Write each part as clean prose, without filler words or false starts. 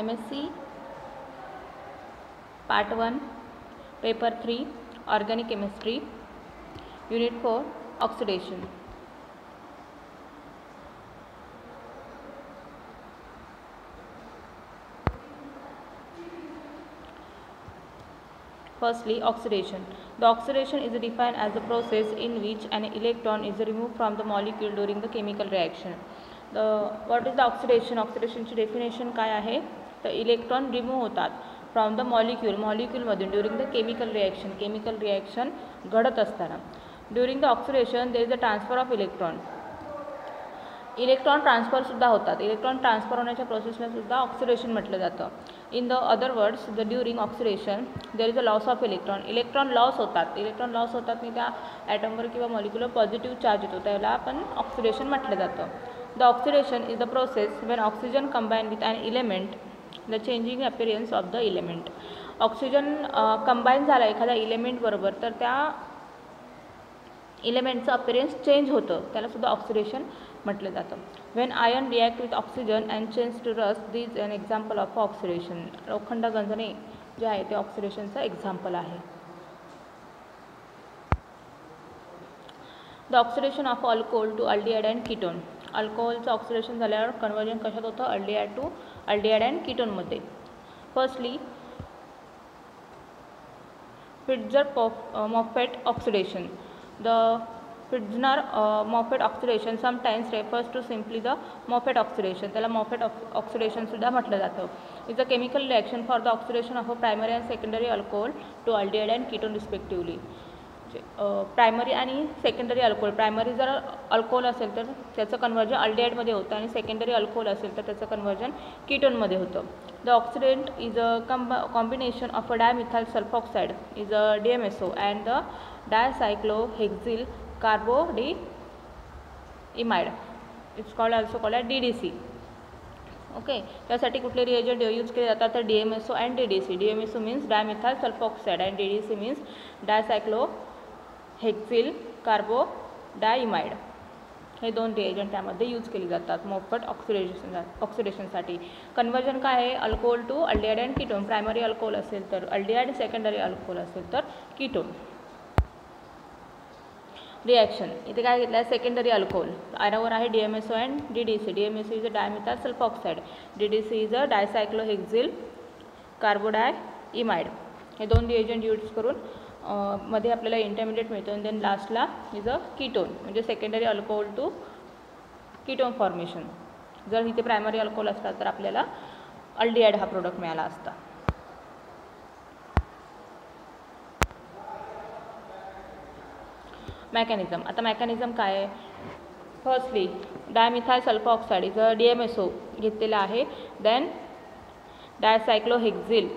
MSc Part 1 Paper 3 Organic Chemistry Unit 4 Oxidation. Firstly, oxidation. The oxidation is defined as the process in which an electron is removed from the molecule during the chemical reaction. What is the oxidation? Oxidation ची definition काय आहे? The electron remove होतात from the molecule मधून during the chemical reaction घडत असताना. During the oxidation there is a transfer of electron. Electron transfer सुद्धा होतात. Electron transfer होण्याच्या प्रोसेसला सुद्धा ऑक्सिडेशन म्हटलं जातं. In the other words during oxidation there is a loss of electron. Electron loss होतात आणि त्या ॲटमवर किंवा मॉलिक्युलर पॉझिटिव्ह चार्ज येतो, त्याला आपण ऑक्सिडेशन म्हटलं जातं. The oxidation is the process when oxygen combine with an element the changing appearance of the element. Oxygen combine झाला एखाद्या इलेमेंटबरोबर तर त्या इलेमेंटचं अपीरियन्स चेंज होतं, त्याला सुद्धा ऑक्सिडेशन म्हटलं जातं. When iron react with oxygen and change to rust this an example of oxidation. लोखंड गंजणे जे आहे ते ऑक्सिडेशनचं एक्झाम्पल आहे. The oxidation of alcohol to aldehyde and ketone. अल्कोहोलचं ऑक्सिडेशन झाल्यावर कन्वर्जन कशात होतं? अल्डिहाइड टू अल्डिहाइड अँड कीटोनमध्ये. Firstly Pfizer-Moffatt oxidation. The Pfizer-Moffatt oxidation sometimes refers to simply the Moffatt oxidation. त्याला Moffatt oxidation सुद्धा म्हटलं जातं. It's a chemical reaction for the oxidation of a primary and secondary alcohol to aldehyde and ketone respectively. Primary आणि secondary alcohol, primary जर alcohol असेल तर त्याचं conversion अल्डिहाइडमध्ये होतं आणि सेकंडरी अल्कोहोल असेल तर त्याचं कन्वर्जन कीटोनमध्ये होतं. The oxidant is a combination of a dimethyl sulfoxide is a DMSO and the dicyclohexyl carbodiimide. It's also called DDC. Okay, त्यासाठी कुठले रिएजंट यूज केले जातात तर DMSO and DDC. DMSO means dimethyl sulfoxide and DDC means dicyclohexyl carbodiimide. हे दोन reagent त्यामध्ये use केले जातात मोफट ऑक्सिडेशनसाठी. कन्वर्जन काय आहे? Alcohol to aldehyde and ketone. Primary alcohol असेल तर अल्डिहाइड, सेकंडरी अल्कोहोल असेल तर कीटोन. रिॲक्शन इथे काय घेतलं आहे? Secondary alcohol. आरावर आहे DMSO and DDC. DMSO is a dimethyl sulfoxide, DDC is a dicyclohexyl carbodiimide. हे दोन रिएजंट यूज करून मध्ये आपल्याला इंटरमिडिएट मिळतो आणि देन लास्टला इज अ कीटोन म्हणजे secondary alcohol to ketone formation. जर इथे प्रायमरी अल्कोहोल असतात तर आपल्याला अल्डिहाइड हा प्रोडक्ट मिळाला असता. मेकॅनिझम. आता मेकॅनिझम काय आहे? Firstly dimethyl sulfoxide is a DMSO घेतलेला आहे. Then dicyclohexyl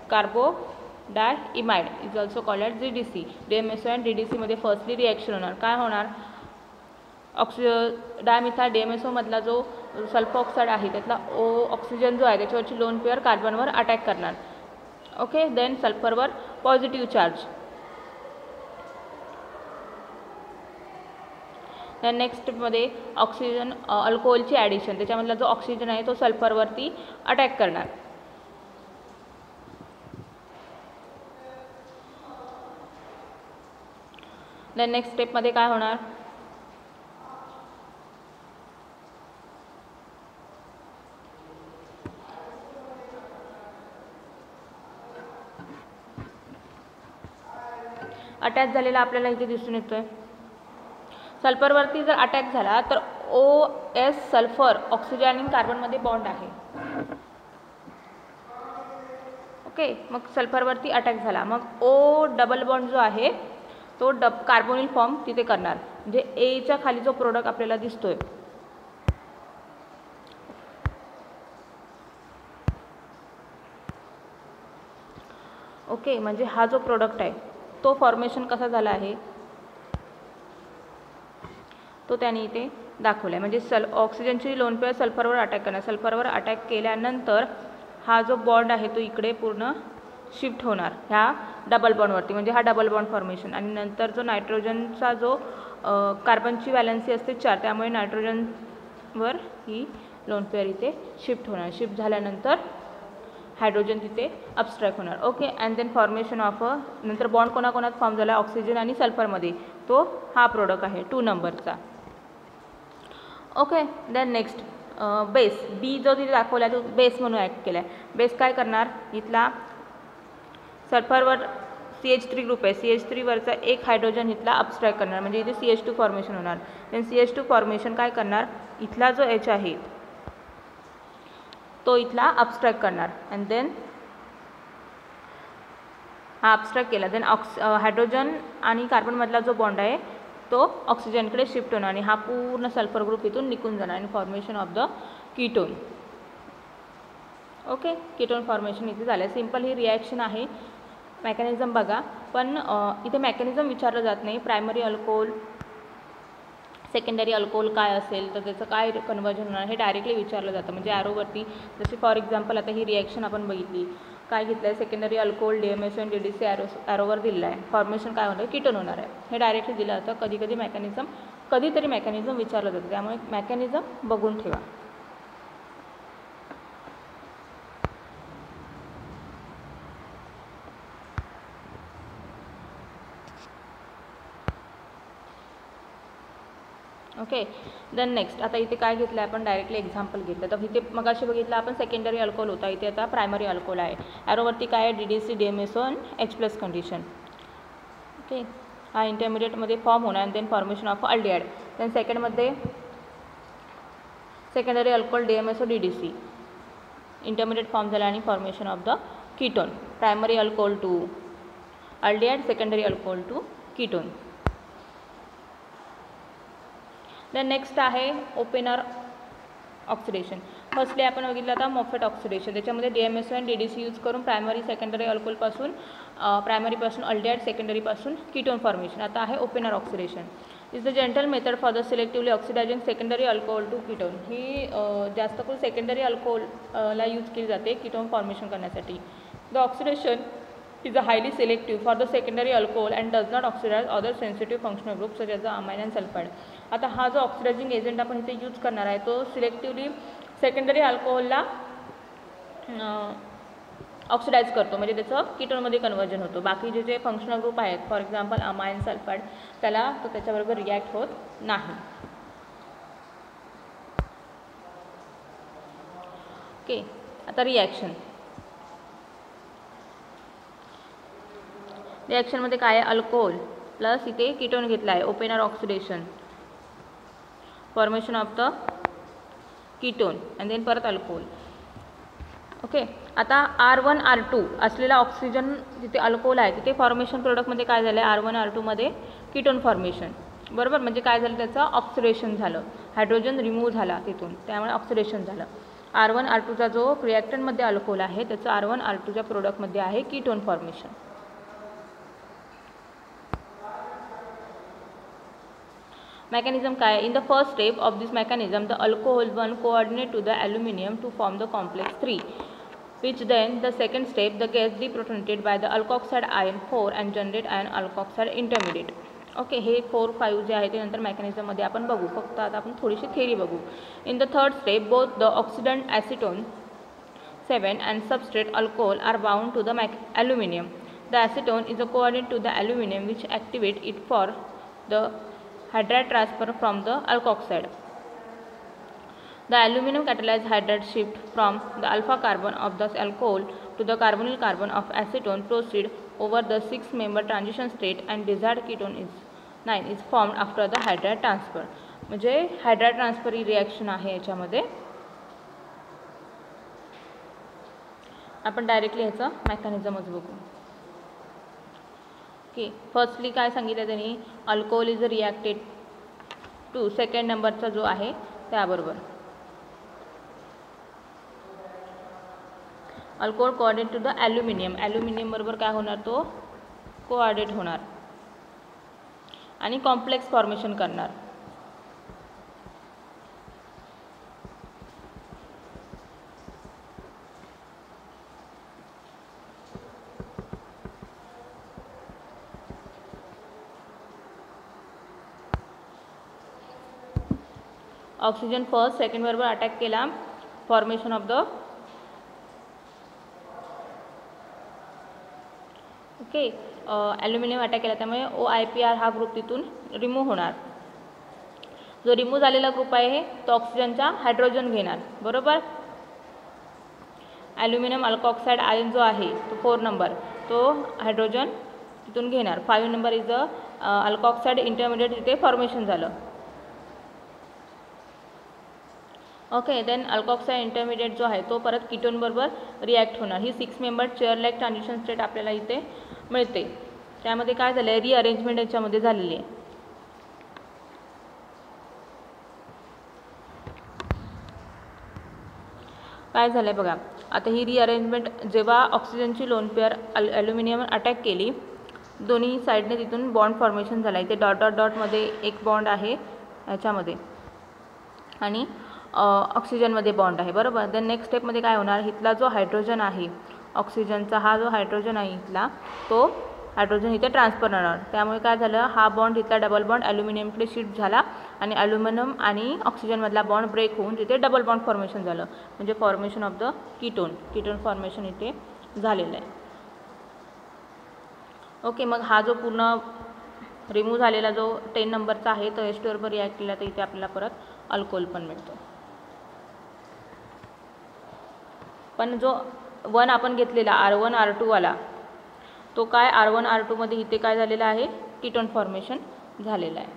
carbodiimide is also called DDC. DMSO and DDC मध्ये फर्स्टली रिॲक्शन होणार. काय होणार? डायमिथाइल DMSO मधला जो सल्फॉक्साइड आहे त्यातला ऑक्सिजन जो आहे त्याच्यावरची लोन पेअर कार्बनवर अटॅक करणार. ओके, देन सल्फरवर पॉझिटिव्ह चार्ज. देन नेक्स्टमध्ये ऑक्सिजन अल्कोहोलची ॲडिशन, त्याच्यामधला जो ऑक्सिजन आहे तो सल्फरवरती अटॅक करणार. देन नेक्स्ट स्टेपमध्ये काय होणार? अटॅच झालेला आपल्याला इथे दिसून येतोय. सल्फरवरती जर अटॅक झाला तर OS सल्फर ऑक्सिजन आणि कार्बनमध्ये बॉन्ड आहे. ओके, मग सल्फरवरती अटॅक झाला मग O डबल बॉन्ड जो आहे तो कार्बोनिल फॉर्म तिथे करणार. म्हणजे Aच्या खाली जो प्रोडक्ट आपल्याला दिसतोय ओके, म्हणजे हा जो प्रोडक्ट आहे तो फॉर्मेशन कसा झाला आहे तो त्याने इथे दाखवला आहे. म्हणजे ऑक्सिजनची लोन पेअर सल्फरवर अटॅक करणार. सल्फरवर अटॅक केल्यानंतर हा जो बॉन्ड आहे तो इकडे पूर्ण शिफ्ट होणार ह्या डबल बॉन्डवरती, म्हणजे हा डबल बॉन्ड फॉर्मेशन. आणि नंतर जो नायट्रोजनचा जो कार्बनची वॅलन्सी असते 4, त्यामुळे नायट्रोजनवर ही लोन पेअर इथे शिफ्ट होणार. शिफ्ट झाल्यानंतर हायड्रोजन तिथे अबस्ट्रॅक्ट होणार. Okay. And then formation of नंतर बॉन्ड कोणाकोणात फॉर्म झाला ऑक्सिजन आणि सल्फरमध्ये, तो हा प्रोडक्ट आहे 2 नंबरचा. Okay. Then next base B जो तिथे दाखवला आहे तो बेस म्हणून ॲक्ट केला आहे. बेस काय करणार, इथला सल्फरवर CH3 ग्रुप आहे, CH3 वरचा एक हायड्रोजन इथला अबस्ट्रॅक्ट करणार, म्हणजे इथे CH2 फॉर्मेशन होणार. देन CH2 फॉर्मेशन काय करणार, इथला जो H आहे तो इथला अबस्ट्रॅक्ट करणार. अँड देन हा अबस्ट्रॅक्ट केला. देन हायड्रोजन आणि कार्बनमधला जो बॉन्ड आहे तो ऑक्सिजनकडे शिफ्ट होणार आणि हा पूर्ण सल्फर ग्रुप इथून निघून जाणार आणि formation of the ketone. Okay. Ketone formation इथे झालं. सिम्पल ही रिॲक्शन आहे. मेकॅनिझम बघा, पण इथे मेकॅनिझम विचारलं जात नाही. प्रायमरी अल्कोहोल सेकंडरी अल्कोहोल काय असेल तर त्याचं काय कन्वर्जन होणार हे डायरेक्टली विचारलं जातं. म्हणजे ॲरोवरती जसे फॉर एक्झाम्पल आता ही रिॲक्शन आपण बघितली, काय घेतलं आहे सेकंडरी अल्कोहोल DMSO आणि DDC ॲरोवर दिलं आहे, फॉर्मेशन काय होणार कीटोन होणार आहे, हे डायरेक्टली दिलं जातं. कधीकधी मेकॅनिझम कधीतरी मेकॅनिझम विचारलं जातं, त्यामुळे मेकॅनिझम बघून ठेवा. ओके. देन नेक्स्ट आता इथे काय घेतलं आहे आपण डायरेक्टली एक्झाम्पल घेतलं. तर इथे मग असे बघितलं आपण सेकंडरी अल्कोहोल होता, इथे आता प्रायमरी अल्कोहोल आहे. ॲरोवरती काय आहे DDC DMSO आणि H+ कंडिशन. ओके. हा इंटरमिडिएटमध्ये फॉर्म होणार आणि then formation of aldehyde. Then सेकंडमध्ये secondary alcohol DMSO DDC intermediate form झाला आणि formation of the ketone. Primary alcohol to aldehyde, secondary alcohol to ketone. Then next आहे Oppenauer oxidation. Firstly आपण बघितलं आता मोफेट ऑक्सिडेशन, त्याच्यामध्ये DMSO आणि DDC use करून प्रायमरी सेकंडरी अल्कोहोलपासून प्रायमरीपासून अल्डिहाइड, सेकंडरीपासून कीटोन फॉर्मेशन. आता आहे Oppenauer oxidation. Is the general method for the selectively oxidising secondary alcohol to ketone. ही जास्त करून सेकंडरी अल्कोहोलला यूज केली जाते कीटोन फॉर्मेशन करण्यासाठी. The oxidation is highly selective for the secondary alcohol and does not oxidize other sensitive functional groups such as the amine and sulfide. आता हा जो ऑक्सिडायझिंग एजंट आपण इथे यूज करणार आहे तो सिलेक्टिवली सेकंडरी अल्कोहोलला ऑक्सिडाइज करतो, म्हणजे त्याचं कीटोनमध्ये कन्वर्जन होतो. बाकी जे फंक्शनल ग्रुप आहेत फॉर एक्झाम्पल अमाइन सल्फाइड त्याला तो त्याच्याबरोबर रिॲक्ट होत नाही. ओके. आता रिॲक्शन. रिॲक्शनमध्ये काय आहे अल्कोहोल प्लस इथे कीटोन घेतला आहे, Oppenauer oxidation, formation of the ketone and then परत अल्कोहोल. ओके. आता R1 R2 असलेला ऑक्सिजन जिथे अल्कोहोल आहे तिथे फॉर्मेशन प्रोडक्टमध्ये काय झालं आहे R1 R2 मध्ये कीटोन फॉर्मेशन. बरोबर, म्हणजे काय झालं त्याचं ऑक्सिडेशन झालं, हायड्रोजन रिमूव्ह झाला तिथून, त्यामुळे ऑक्सिडेशन झालं. R1 R2चा जो रिॲक्टंटमध्ये अल्कोहोल आहे त्याचं R1 R2च्या प्रोडक्टमध्ये आहे कीटोन फॉर्मेशन. Mechanism काय? In the first step of this mechanism, the alcohol 1 coordinate to the aluminium to form the complex 3, which then the second step the gas deprotonated by the alkoxide ion 4 and generate ion alkoxide intermediate. Okay. हे 4, 5 जे आहे ते नंतर मेकॅनिझममध्ये आपण बघू, फक्त आता आपण थोडीशी थेरी बघू. In the third step both the oxidant acetone 7 and substrate alcohol are bound to the aluminium. The acetone is a coordinate to the aluminium which activate it for the hydride transfer from the alkoxide. The aluminum catalyzed hydride shift from the alpha carbon of the alcohol to the carbonyl carbon of acetone proceed over the 6-member transition state and desired ketone is 9 is formed after the hydride transfer. म्हणजे hydride transfer ही reaction आहे याच्यामध्ये. आपण directly ह्याचं मेकॅनिझमच बघू. Okay. Firstly काय सांगितलं त्यांनी, alcohol is reacted to second नंबरचा जो आहे त्याबरोबर alcohol coordinate to the aluminium, aluminium बरोबर काय होणार तो कोऑर्डिनेट होणार आणि कॉम्प्लेक्स फॉर्मेशन करणार. ऑक्सिजन फर्स्ट सेकंड बरोबर अटॅक केला, formation of the okay, aluminium attack केला त्यामुळे OIPR हा ग्रुप तिथून रिमूव्ह होणार. जो रिमूव्ह झालेला ग्रुप आहे तो ऑक्सिजनचा हायड्रोजन घेणार. बरोबर. ॲल्युमिनियम अल्कॉक्साईड आयन जो आहे तो 4 नंबर तो हायड्रोजन तिथून घेणार. 5 नंबर इज द अल्कॉक्साईड इंटरमिडिएट तिथे फॉर्मेशन झालं. ओके, देन अल्कॉक्साईड इंटरमिडिएट जो आहे तो परत कीटोन बरोबर रिॲक्ट होणार. ही 6 member chair like transition state आपल्याला इथे मिळते. त्यामध्ये काय झालं आहे, रिअरेंजमेंट याच्यामध्ये झालेली आहे. काय झालं आहे बघा, आता ही रिअरेंजमेंट जेव्हा ऑक्सिजनची लोन पेअर ॲल्युमिनियम अटॅक केली, दोन्ही साईडने तिथून बॉन्ड फॉर्मेशन झाला. इथे डॉट डॉट डॉटमध्ये एक बॉन्ड आहे ह्याच्यामध्ये आणि ऑक्सिजनमध्ये बॉन्ड आहे. बरोबर. देन नेक्स्ट स्टेपमध्ये काय होणार, इथला जो हायड्रोजन आहे ऑक्सिजनचा, हा जो हायड्रोजन आहे इथला तो हायड्रोजन इथे ट्रान्सफर होणार. त्यामुळे काय झालं, हा बॉन्ड इथला डबल बॉन्ड ॲल्युमिनियमकडे शिफ्ट झाला आणि ॲल्युमिनियम आणि ऑक्सिजनमधला बॉन्ड ब्रेक होऊन तिथे डबल बॉन्ड फॉर्मेशन झालं. म्हणजे formation of the ketone formation इथे झालेलं आहे. ओके, मग हा जो पूर्ण रिमूव्ह झालेला जो 10 नंबरचा आहे तो H2 बरोबर रिॲक्ट केला तर इथे आपल्याला परत अल्कोहोल पण मिळतो. पण जो 1 आपण घेतलेला R1 R2 वाला तो काय R1 R2 मध्ये इथे काय झालेला आहे, कीटोन फॉर्मेशन झालेला आहे.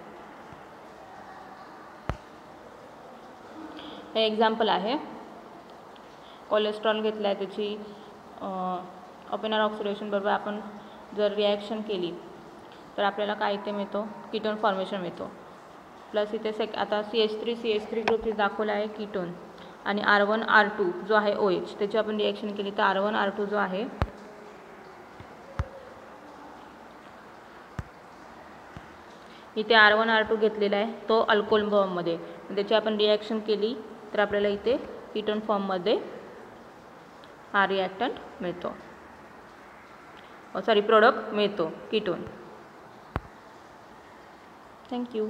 हे एक्झाम्पल आहे. कोलेस्ट्रॉल घेतला आहे, त्याची ओपेनर ऑक्सिडेशन बरोबर आपण जर रिॲक्शन केली तर आपल्याला काय इथे मिळतो, कीटोन फॉर्मेशन मिळतो. प्लस इथे आता CH3 ग्रुप इथे दाखवला आहे कीटोन आणि R1 R2 जो आहे OH त्याची आपण रिॲक्शन केली तर R1 R2 जो आहे इथे R1 R2 घेतलेला आहे तो अल्कोहोल फॉर्ममध्ये, त्याची आपण रिॲक्शन केली तर आपल्याला इथे कीटोन फॉर्ममध्ये हा रिॲक्टंट मिळतो, प्रोडक्ट मिळतो कीटोन. थँक्यू.